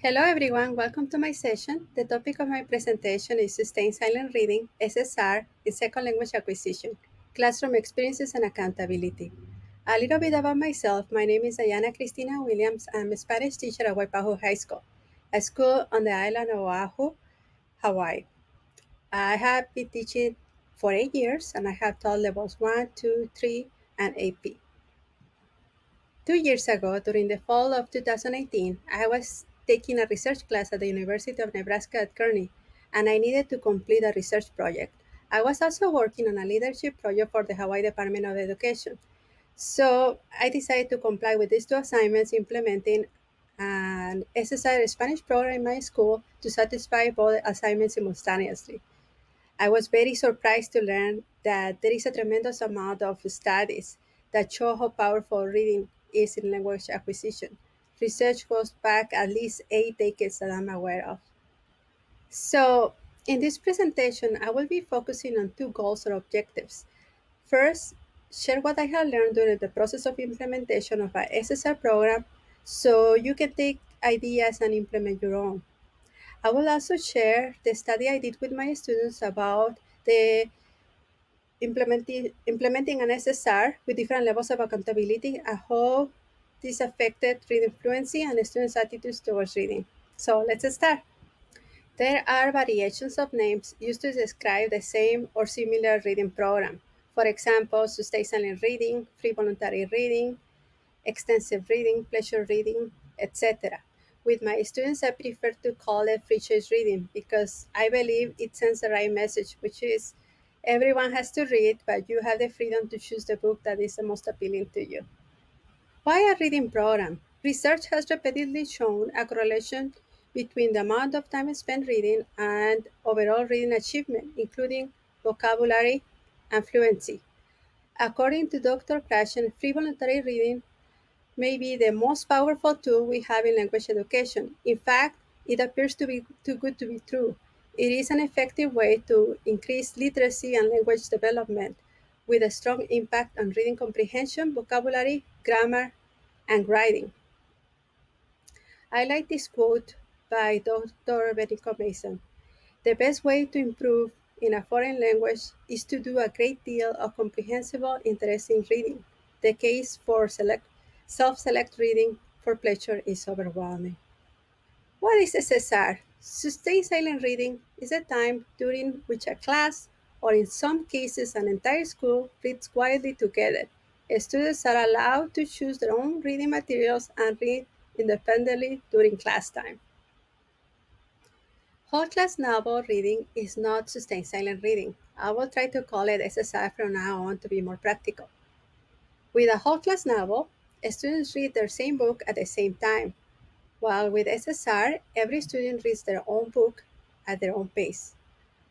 Hello everyone, welcome to my session. The topic of my presentation is Sustained Silent Reading, SSR, in Second Language Acquisition, Classroom Experiences and Accountability. A little bit about myself. My name is Cristina Williams. I'm a Spanish teacher at Waipahu High School, a school on the island of Oahu, Hawaii. I have been teaching for 8 years and I have taught levels 1, 2, 3, and AP. 2 years ago, during the fall of 2018, I was taking a research class at the University of Nebraska at Kearney, and I needed to complete a research project. I was also working on a leadership project for the Hawaii Department of Education. So I decided to comply with these two assignments, implementing an SSR Spanish program in my school to satisfy both assignments simultaneously. I was very surprised to learn that there is a tremendous amount of studies that show how powerful reading is in language acquisition. Research goes back at least 8 decades that I'm aware of. So, in this presentation, I will be focusing on two goals or objectives. First, share what I have learned during the process of implementation of a SSR program so you can take ideas and implement your own. I will also share the study I did with my students about the implementing an SSR with different levels of accountability and how this affected reading fluency and students' attitudes towards reading. So let's start. There are variations of names used to describe the same or similar reading program. For example, sustained silent reading, free voluntary reading, extensive reading, pleasure reading, etc. With my students, I prefer to call it free choice reading because I believe it sends the right message, which is everyone has to read, but you have the freedom to choose the book that is the most appealing to you. Why a reading program? Research has repeatedly shown a correlation between the amount of time spent reading and overall reading achievement, including vocabulary and fluency. According to Dr. Krashen, free voluntary reading may be the most powerful tool we have in language education. In fact, it appears to be too good to be true. It is an effective way to increase literacy and language development with a strong impact on reading comprehension, vocabulary, grammar, and writing. I like this quote by Dr. Benico Mason. The best way to improve in a foreign language is to do a great deal of comprehensible, interesting reading. The case for self-select reading for pleasure is overwhelming. What is SSR? Sustained silent reading is a time during which a class, or in some cases an entire school, reads quietly together. Students are allowed to choose their own reading materials and read independently during class time. Whole class novel reading is not sustained silent reading. I will try to call it SSI from now on to be more practical. With a whole class novel, students read their same book at the same time, while with SSR, every student reads their own book at their own pace.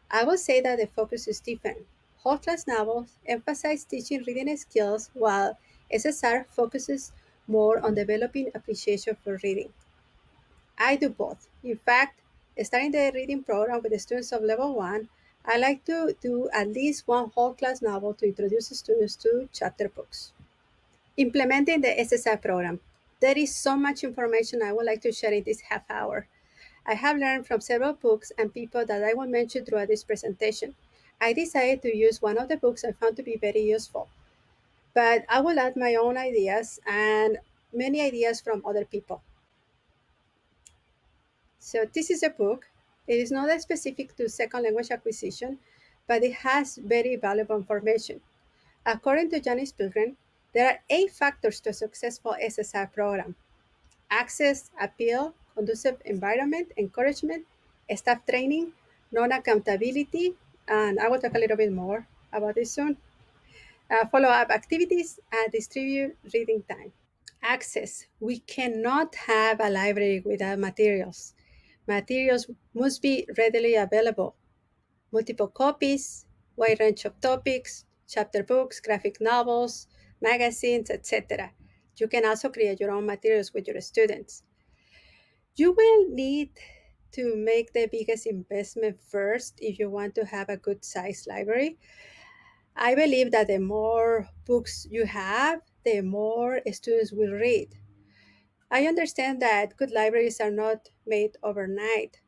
I will say that the focus is different. Whole class novels emphasize teaching reading skills, while SSR focuses more on developing appreciation for reading. I do both. In fact, starting the reading program with the students of level 1, I like to do at least one whole class novel to introduce students to chapter books. Implementing the SSI program. There is so much information I would like to share in this half hour. I have learned from several books and people that I will mention throughout this presentation. I decided to use one of the books I found to be very useful, but I will add my own ideas and many ideas from other people. So this is a book. It is not specific to second language acquisition, but it has very valuable information. According to Janice Pilgrim, there are 8 factors to a successful SSR program: access, appeal, conducive environment, encouragement, staff training, non-accountability, and I will talk a little bit more about this soon. Follow-up activities and distribute reading time. Access. We cannot have a library without materials. Materials must be readily available. Multiple copies, wide range of topics, chapter books, graphic novels, magazines, etc. You can also create your own materials with your students. You will need to make the biggest investment first if you want to have a good size library. I believe that the more books you have, the more students will read. I understand that good libraries are not made overnight.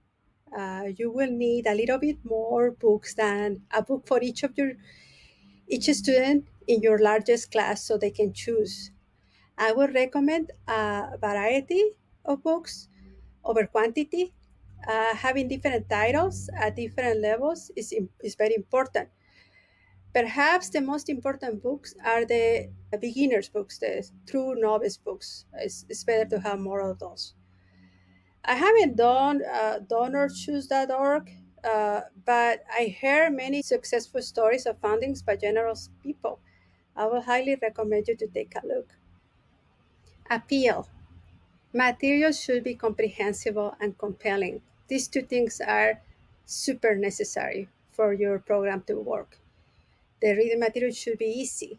You will need a little bit more books than a book for each student in your largest class so they can choose. I would recommend a variety of books over quantity. Having different titles at different levels is very important. Perhaps the most important books are the beginners books, the true novice books. It's better to have more of those. I haven't done donorchoose.org, but I hear many successful stories of foundings by generous people. I will highly recommend you to take a look. Appeal. Materials should be comprehensible and compelling. These two things are super necessary for your program to work. The reading material should be easy.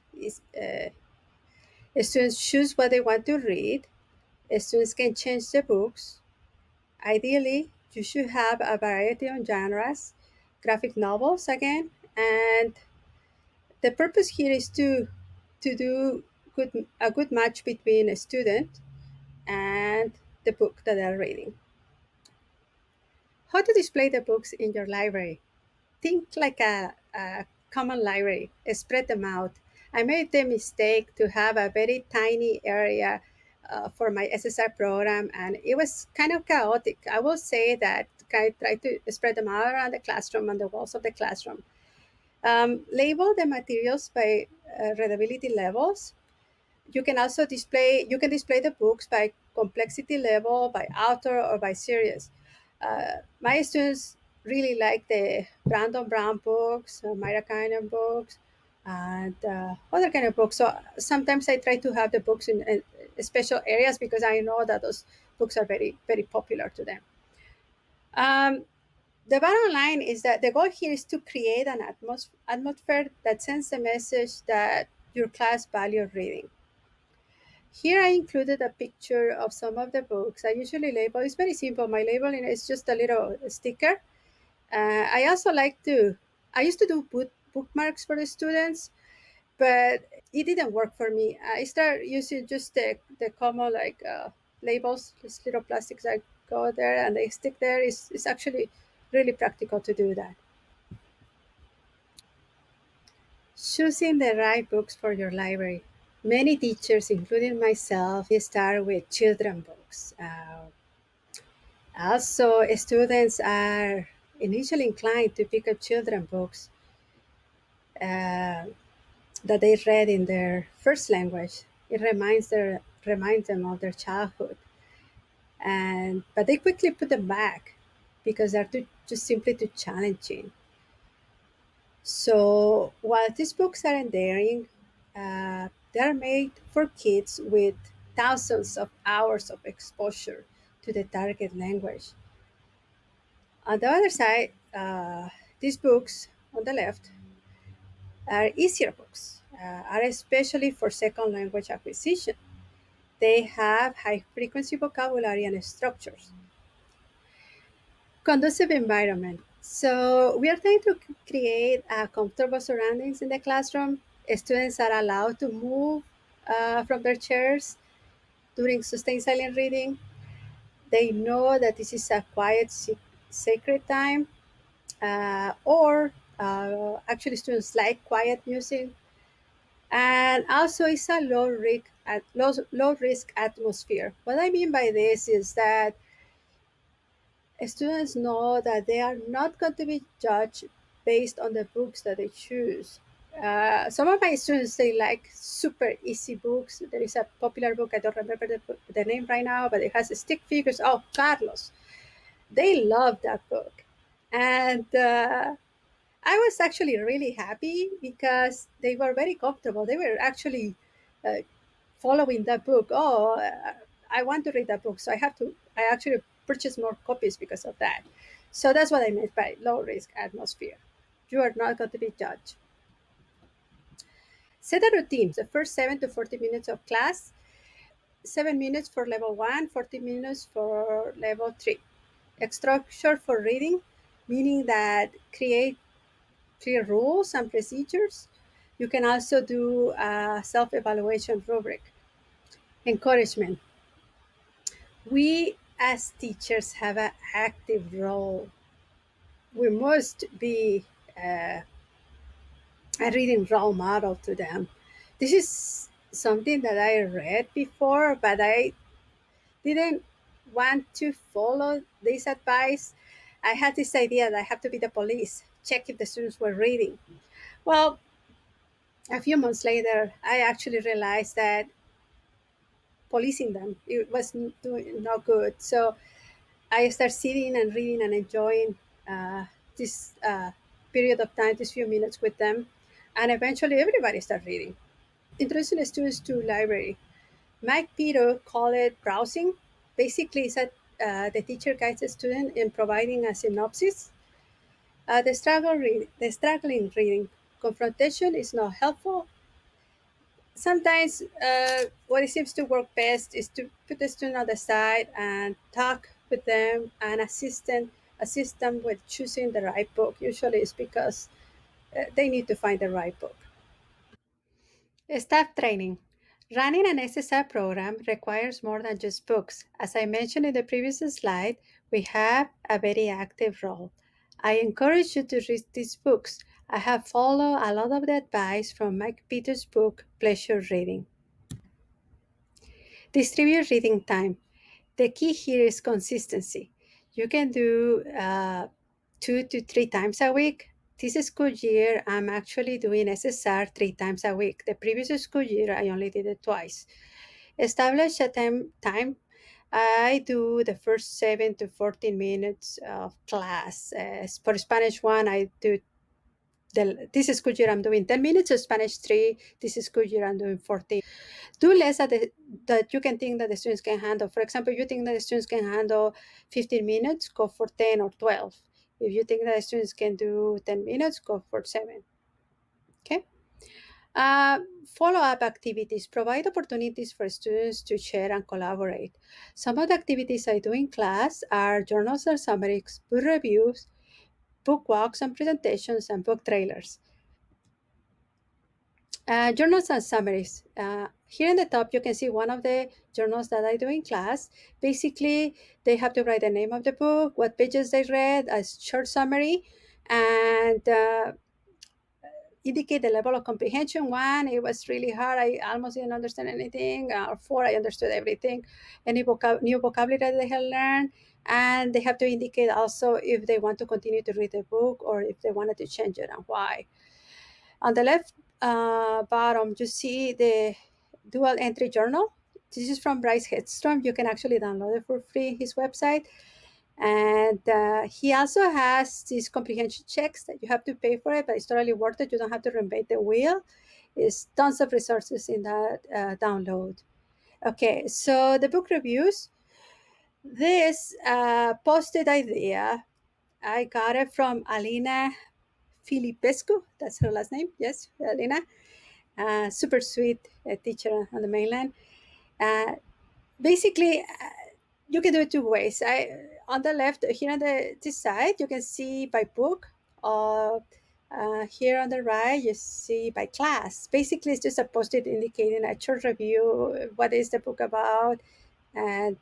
Students choose what they want to read. Students can change the books. Ideally, you should have a variety of genres, graphic novels again, and the purpose here is to do a good match between a student and the book that they're reading. How to display the books in your library? Think like a common library, spread them out. I made the mistake to have a very tiny area for my SSR program, and it was kind of chaotic. I will say that I tried to spread them out around the classroom and the walls of the classroom. Label the materials by readability levels. You can display the books by complexity level, by author, or by series. My students really like the Brandon Brown books, Myra Kiner books, and other kind of books. So sometimes I try to have the books in special areas because I know that those books are very, very popular to them. Um, the bottom line is that the goal here is to create an atmosphere that sends the message that your class values reading. Here I included a picture of some of the books. I usually label, it's very simple. My labeling is just a little sticker. I also I used to do bookmarks for the students, but it didn't work for me. I started using just the common labels, these little plastics that go there and they stick there. It's actually really practical to do that. Choosing the right books for your library. Many teachers, including myself, start with children books. Also, students are initially inclined to pick up children books uh, that they read in their first language. It reminds them of their childhood, and but they quickly put them back because they're just simply too challenging. So while these books are endearing, they are made for kids with thousands of hours of exposure to the target language. On the other side, these books on the left are easier books, are especially for second language acquisition. They have high frequency vocabulary and structures. Conducive environment. So we are trying to create comfortable surroundings in the classroom. Students are allowed to move from their chairs during sustained silent reading. They know that this is a quiet, sacred time, or actually students like quiet music. And also, it's a low risk atmosphere. What I mean by this is that students know that they are not going to be judged based on the books that they choose. Some of my students they like super easy books. There is a popular book, I don't remember the name right now, but it has stick figures. Oh, Carlos. They love that book. And I was actually really happy because they were very comfortable. They were actually uh, following that book. Oh, I want to read that book, so I actually purchased more copies because of that. So that's what I meant by low risk atmosphere. You are not going to be judged. Set a routine. The first 7 to 40 minutes of class, 7 minutes for level one, 40 minutes for level three. Structure for reading, meaning that create clear rules and procedures. You can also do a self evaluation rubric. Encouragement. We as teachers have an active role. We must be a reading role model to them. This is something that I read before, but I didn't want to follow this advice. I had this idea that I have to be the police, check if the students were reading. Well, a few months later, I actually realized that policing them it was doing no good. So I started sitting and reading and enjoying this period of time, these few minutes with them, and eventually everybody started reading. Introducing the students to library. Mike Peter called it browsing. Basically, it's that the teacher guides the student in providing a synopsis. The struggling reading. Confrontation is not helpful. Sometimes what it seems to work best is to put the student on the side and talk with them and assist them with choosing the right book. Usually it's because they need to find the right book. Staff training. Running an SSR program requires more than just books. As I mentioned in the previous slide, we have a very active role. I encourage you to read these books. I have followed a lot of the advice from Mike Peters' book, Pleasure Reading. Distribute reading time. The key here is consistency. You can do 2 to 3 times a week. This school year, I'm actually doing SSR 3 times a week. The previous school year, I only did it twice. Establish a time. I do the first 7 to 14 minutes of class. For Spanish one, I do this school year I'm doing 10 minutes of Spanish 3. This school year I'm doing 14. Do less that you can think that the students can handle. For example, if you think that the students can handle 15 minutes, go for 10 or 12. If you think that the students can do 10 minutes, go for 7. Okay. Follow-up activities provide opportunities for students to share and collaborate. Some of the activities I do in class are journals and summaries, book reviews, book walks and presentations, and book trailers. Journals and summaries. Here in the top, you can see one of the journals that I do in class. Basically, they have to write the name of the book, what pages they read, a short summary, and indicate the level of comprehension. 1, it was really hard. I almost didn't understand anything. Or 4, I understood everything. Any new vocabulary that they have learned. And they have to indicate also if they want to continue to read the book or if they wanted to change it and why. On the left bottom, you see the dual entry journal. This is from Bryce Headstrom. You can actually download it for free, his website. And he also has these comprehension checks that you have to pay for it, but it's totally worth it. You don't have to reinvent the wheel. There's tons of resources in that download. Okay, so the book reviews. This posted idea, I got it from Alina Filipescu. That's her last name. Yes, Alina. Super sweet teacher on the mainland. Uh, Basically, you can do it 2 ways. On the left here on this side, you can see by book. Here on the right, you see by class. Basically, it's just a post-it indicating a short review. What is the book about? And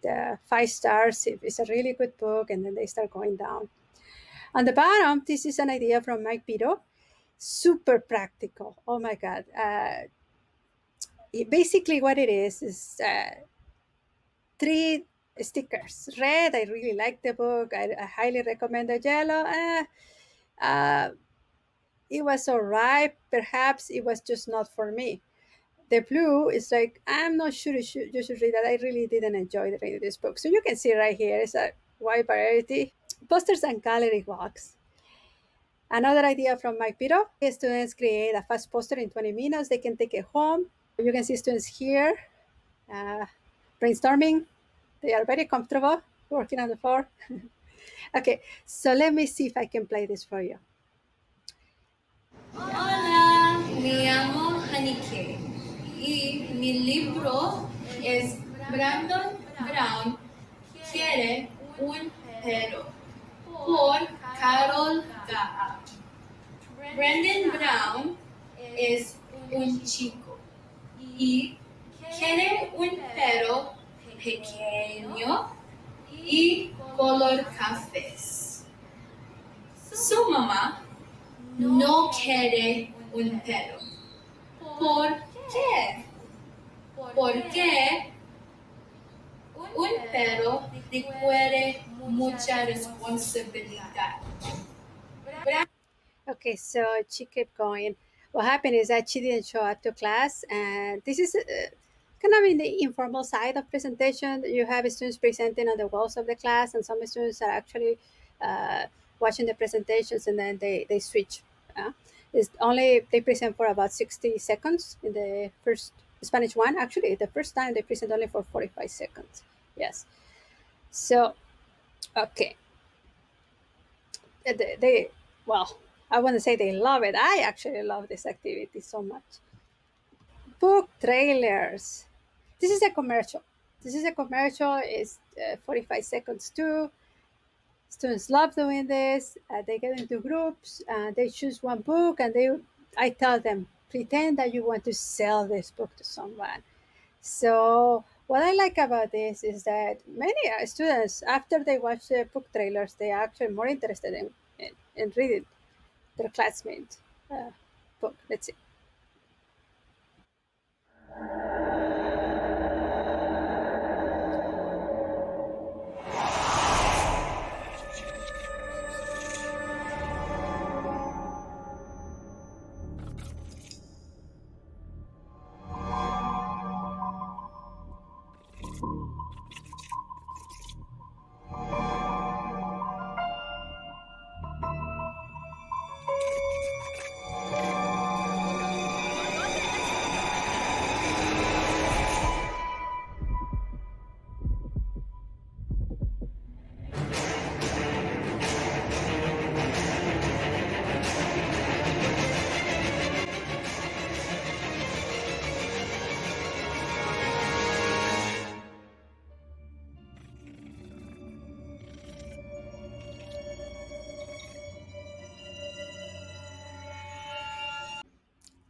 5 stars if it's a really good book, and then they start going down. On the bottom, this is an idea from Mike Pito. Super practical. Oh my God. Basically, what it is 3 stickers. Red, I really like the book. I highly recommend the yellow. Uh, it was all right. Perhaps it was just not for me. The blue is like, I'm not sure you should read that. I really didn't enjoy reading this book. So you can see right here, it's a wide variety. Posters and gallery walks. Another idea from Mike Pito. Students create a fast poster in 20 minutes. They can take it home. You can see students here brainstorming. They are very comfortable working on the floor. Okay, so let me see if I can play this for you. Hola, me llamo Hanike y mi libro es Brandon Brown quiere un perro por Carol Gaha. Brandon Brown es un chico y quiere un perro pequeño y color cafés. Su mamá no quiere un perro. ¿Por qué? Porque un perro requiere mucha responsabilidad. Okay, so she kept going. What happened is that she didn't show up to class, and this is kind of in the informal side of presentation. You have students presenting on the walls of the class, and some students are actually uh, watching the presentations, and then they switch. It's only they present for about 60 seconds in the first Spanish one. Actually, the first time they present only for 45 seconds. Yes. So, okay. They well, I want to say they love it. I actually love this activity so much. Book trailers. This is a commercial. This is a commercial. It's 45 seconds too. Students love doing this. They get into groups. They choose one book, and I tell them, pretend that you want to sell this book to someone. So what I like about this is that many students, after they watch the book trailers, they are actually more interested in reading their classmate uh, book. Let's see.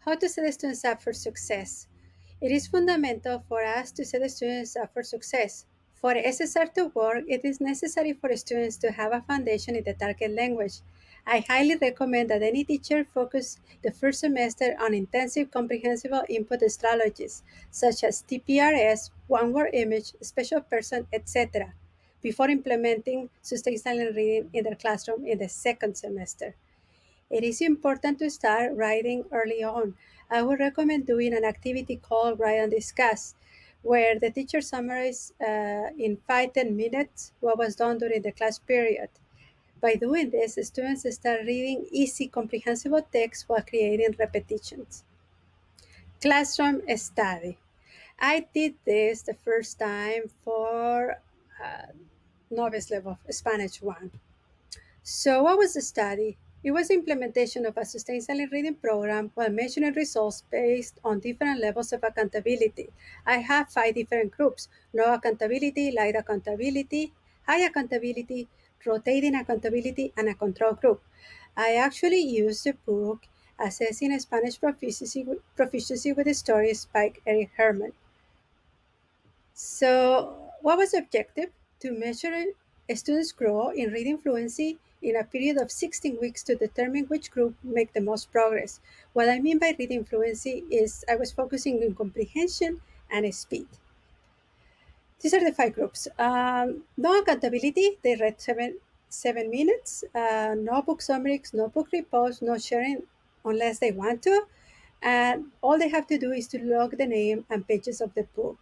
How to set the students up for success. It is fundamental for us to set the students up for success. For SSR to work, it is necessary for students to have a foundation in the target language. I highly recommend that any teacher focus the first semester on intensive comprehensible input strategies such as TPRS, one word image, special person, etc., before implementing sustained silent reading in their classroom in the second semester. It is important to start writing early on. I would recommend doing an activity called Write and Discuss, where the teacher summarizes in 5-10 minutes what was done during the class period. By doing this, students start reading easy, comprehensible text while creating repetitions. Classroom study. I did this the first time for uh, novice level Spanish 1. So, what was the study? It was the implementation of a sustained silent reading program while measuring results based on different levels of accountability. I have 5 different groups: no accountability, light accountability, high accountability, rotating accountability, and a control group. I actually used the book Assessing Spanish Proficiency with the Stories by Eric Herman. So, what was the objective? To measure a student's growth in reading fluency in a period of 16 weeks to determine which group make the most progress. What I mean by reading fluency is I was focusing on comprehension and speed. These are the 5 groups. No accountability, they read 7 minutes. No book summaries, no book reports, no sharing unless they want to. And all they have to do is to log the name and pages of the book,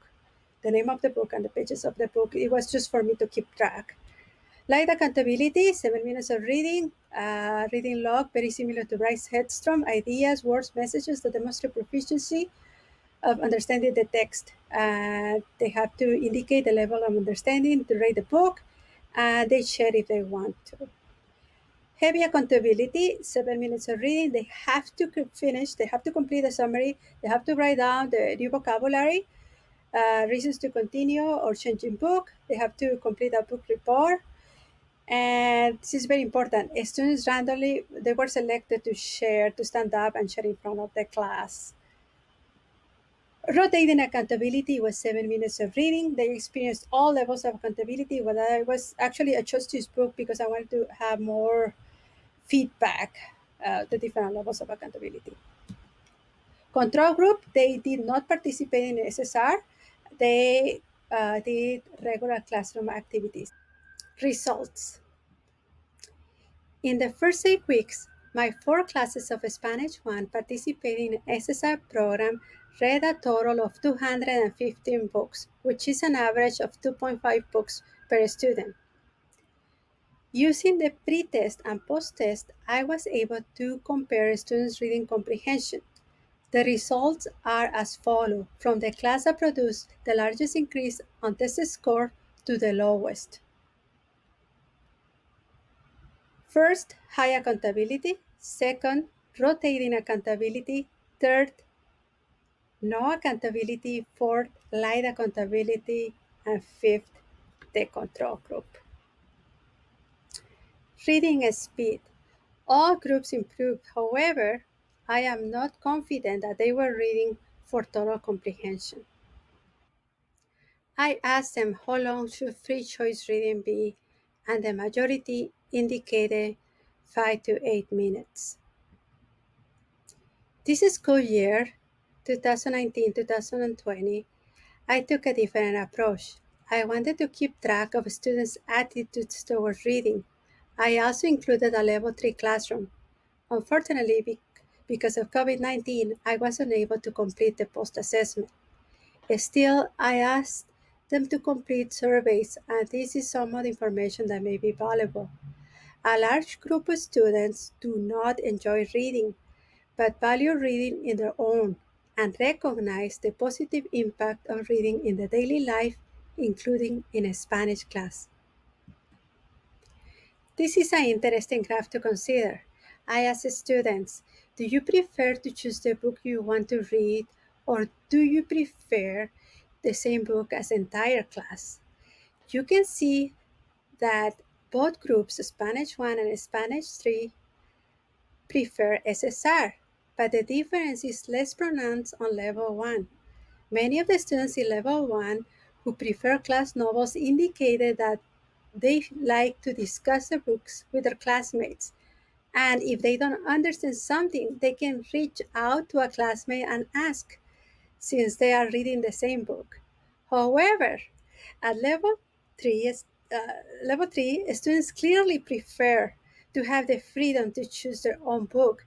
the name of the book and the pages of the book. It was just for me to keep track. Light accountability, 7 minutes of reading, reading log, very similar to Bryce Headstrom, ideas, words, messages that demonstrate proficiency of understanding the text. They have to indicate the level of understanding to rate the book, and they share if they want to. Heavy accountability, 7 minutes of reading. They have to finish, they have to complete the summary, they have to write down the new vocabulary, reasons to continue or changing book. They have to complete a book report. And this is very important. Students randomly, they were selected to share, to stand up and share in front of the class. Rotating accountability was 7 minutes of reading. They experienced all levels of accountability. What I chose this book because I wanted to have more feedback, the different levels of accountability. Control group, they did not participate in SSR. They did regular classroom activities. Results. In the first 8 weeks, my 4 classes of Spanish 1 participating in SSR program read a total of 215 books, which is an average of 2.5 books per student. Using the pre-test and post-test, I was able to compare students' reading comprehension. The results are as follows from the class that produced the largest increase on test score to the lowest. First, high accountability. Second, rotating accountability. Third, no accountability. Fourth, light accountability. And fifth, the control group. Reading speed. All groups improved. However, I am not confident that they were reading for total comprehension. I asked them how long should free choice reading be, and the majority indicated 5 to 8 minutes. This school year, 2019-2020, I took a different approach. I wanted to keep track of students' attitudes towards reading. I also included a level 3 classroom. Unfortunately, because of COVID-19, I was unable to complete the post-assessment. Still, I asked them to complete surveys, and this is some of the information that may be valuable. A large group of students do not enjoy reading, but value reading in their own and recognize the positive impact of reading in the daily life, including in a Spanish class. This is an interesting graph to consider. I ask students, do you prefer to choose the book you want to read, or do you prefer the same book as the entire class? You can see that both groups, Spanish 1 and Spanish 3, prefer SSR, but the difference is less pronounced on level 1. Many of the students in level 1 who prefer class novels indicated that they like to discuss the books with their classmates. And if they don't understand something, they can reach out to a classmate and ask, since they are reading the same book. However, at level 3, students clearly prefer to have the freedom to choose their own book.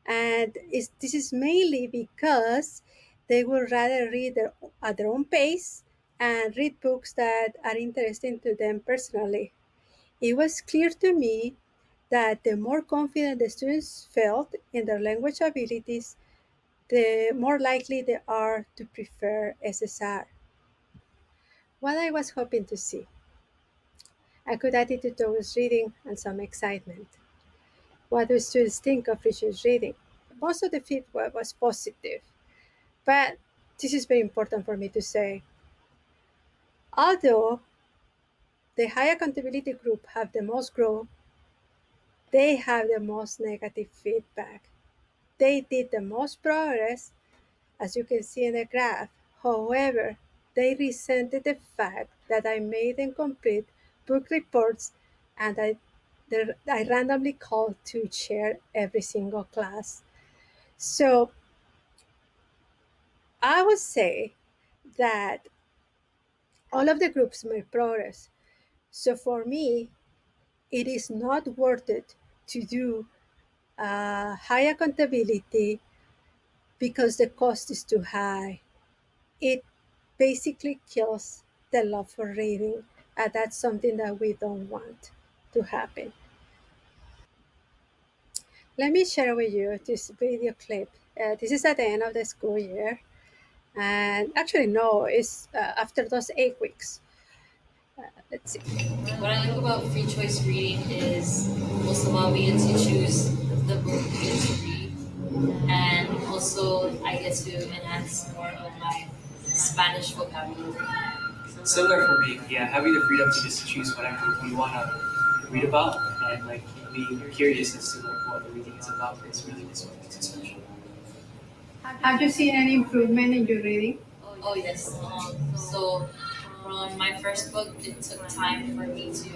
And this is mainly because they would rather read at their own pace and read books that are interesting to them personally. It was clear to me that the more confident the students felt in their language abilities, the more likely they are to prefer SSR. What I was hoping to see: a good attitude towards reading and some excitement. What do students think of research reading? Most of the feedback was positive, but this is very important for me to say. Although the high accountability group have the most growth, they have the most negative feedback. They did the most progress, as you can see in the graph. However, they resented the fact that I made them complete book reports and I randomly called to chair every single class. So I would say that all of the groups made progress. So for me, it is not worth it to do high accountability because the cost is too high. It basically kills the love for reading, and that's something that we don't want to happen. Let me share with you this video clip. This is at the end of the school year, and actually, no, it's after those 8 weeks. Let's see. What I like about free choice reading is most of all we get to choose the book we get to read, and also I get to enhance more of my Spanish vocabulary. Similar for me, yeah, having the freedom to just choose whatever we want to read about and being curious as to what the reading is about is really just what makes it special. Have you seen any improvement in your reading? Oh yes. So from my first book, it took time for me to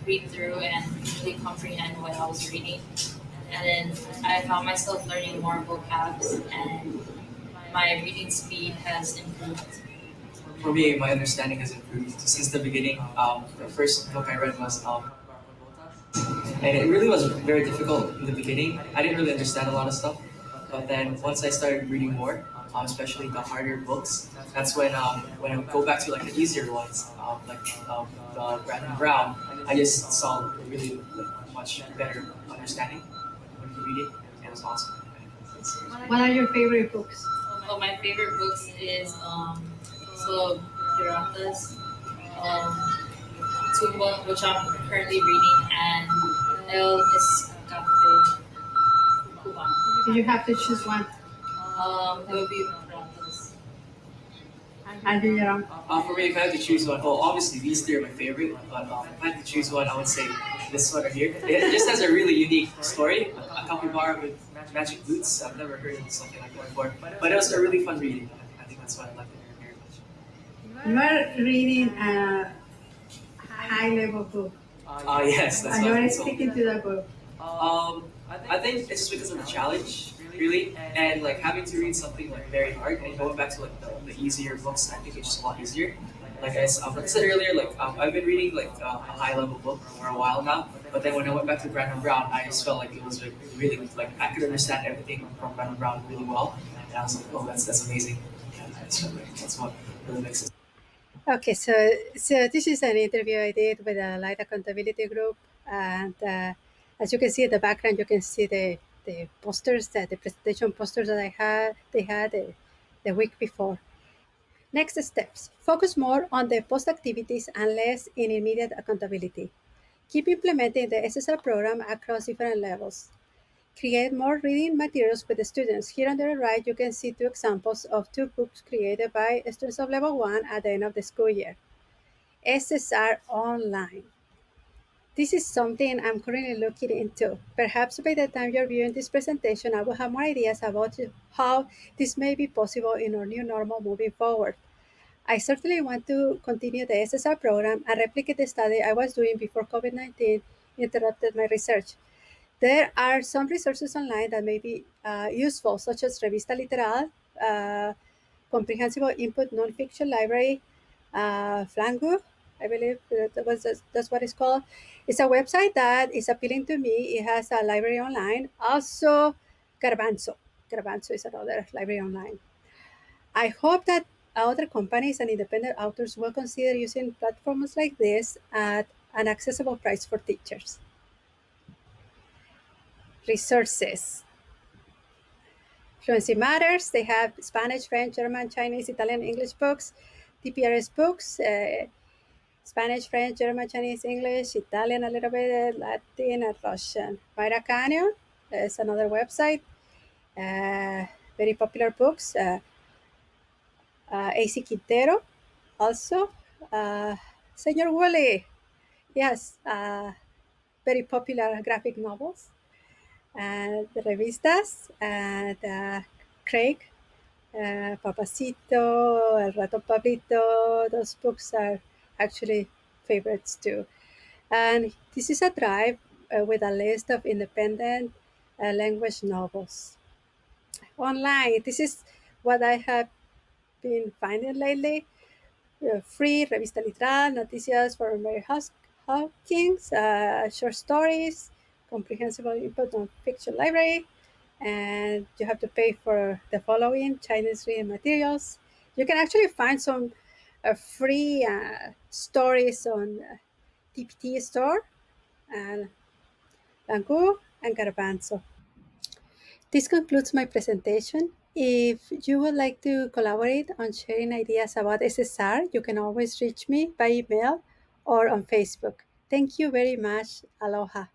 read through and really comprehend what I was reading, and then I found myself learning more vocabs, and my reading speed has improved. For me, my understanding has improved since the beginning. The first book I read was and it really was very difficult in the beginning. I didn't really understand a lot of stuff, but then once I started reading more, especially the harder books, that's when I go back to like the easier ones, the Brandon Brown. I just saw really like, much better understanding when you read it. It was awesome. What are your favorite books? Oh, my favorite books is so Piratas, um, Tumba, which I'm currently reading, and El Escape Cuba. If you have to choose one, It would be Piratas. and you, Jerome. For me, if I had to choose one, well, obviously these three are my favorite, but if I had to choose one, I would say this one right here. It just has a really unique story. A capybara with magic boots. I've never heard of something like that before, but it was a really fun reading. I think that's why I liked it very much. You are reading a high level book, Yes, that's and you what are I thought. sticking to that book. I think it's just because of the challenge, really, and like having to read something like very hard and going back to like the easier books. I think it's just a lot easier. Like I said earlier, I've been reading like a high level book for a while now, but then when I went back to Brandon Brown, I just felt like it was like, really like I could understand everything from Brandon Brown really well, and I was like, oh, that's amazing. And that's what really makes it. Okay, so this is an interview I did with a light accountability group, and as you can see in the background, you can see the posters, the presentation posters that I had. They had the week before. Next steps: focus more on the post activities and less in immediate accountability. Keep implementing the SSR program across different levels. Create more reading materials with the students. Here on the right, you can see two examples of two books created by students of level 1 at the end of the school year. SSR Online. This is something I'm currently looking into. Perhaps by the time you're viewing this presentation, I will have more ideas about how this may be possible in our new normal moving forward. I certainly want to continue the SSR program and replicate the study I was doing before COVID-19 interrupted my research. There are some resources online that may be useful, such as Revista Literal, uh, Comprehensible Input Nonfiction Library, Flangu, I believe that's what it's called. It's a website that is appealing to me. It has a library online. Also, Garbanzo. Garbanzo is another library online. I hope that other companies and independent authors will consider using platforms like this at an accessible price for teachers. Resources. Fluency Matters. They have Spanish, French, German, Chinese, Italian, English books. TPRS books, Spanish, French, German, Chinese, English, Italian, a little bit, Latin, and Russian. Myra Canyon is another website. Very popular books. AC Quintero, also. Senor Woolley, yes, very popular graphic novels. The revistas, and Craig, Papacito, El Rato Pablito, those books are actually favorites too. And this is a drive with a list of independent language novels. Online, this is what I have been finding lately. Free, Revista Literal, Noticias for Mary Hawkins, short stories, comprehensible input on fiction library, and you have to pay for the following Chinese reading materials. You can actually find some free stories on TPT store and Langu and Garbanzo. This concludes my presentation. If you would like to collaborate on sharing ideas about SSR, you can always reach me by email or on Facebook. Thank you very much. Aloha.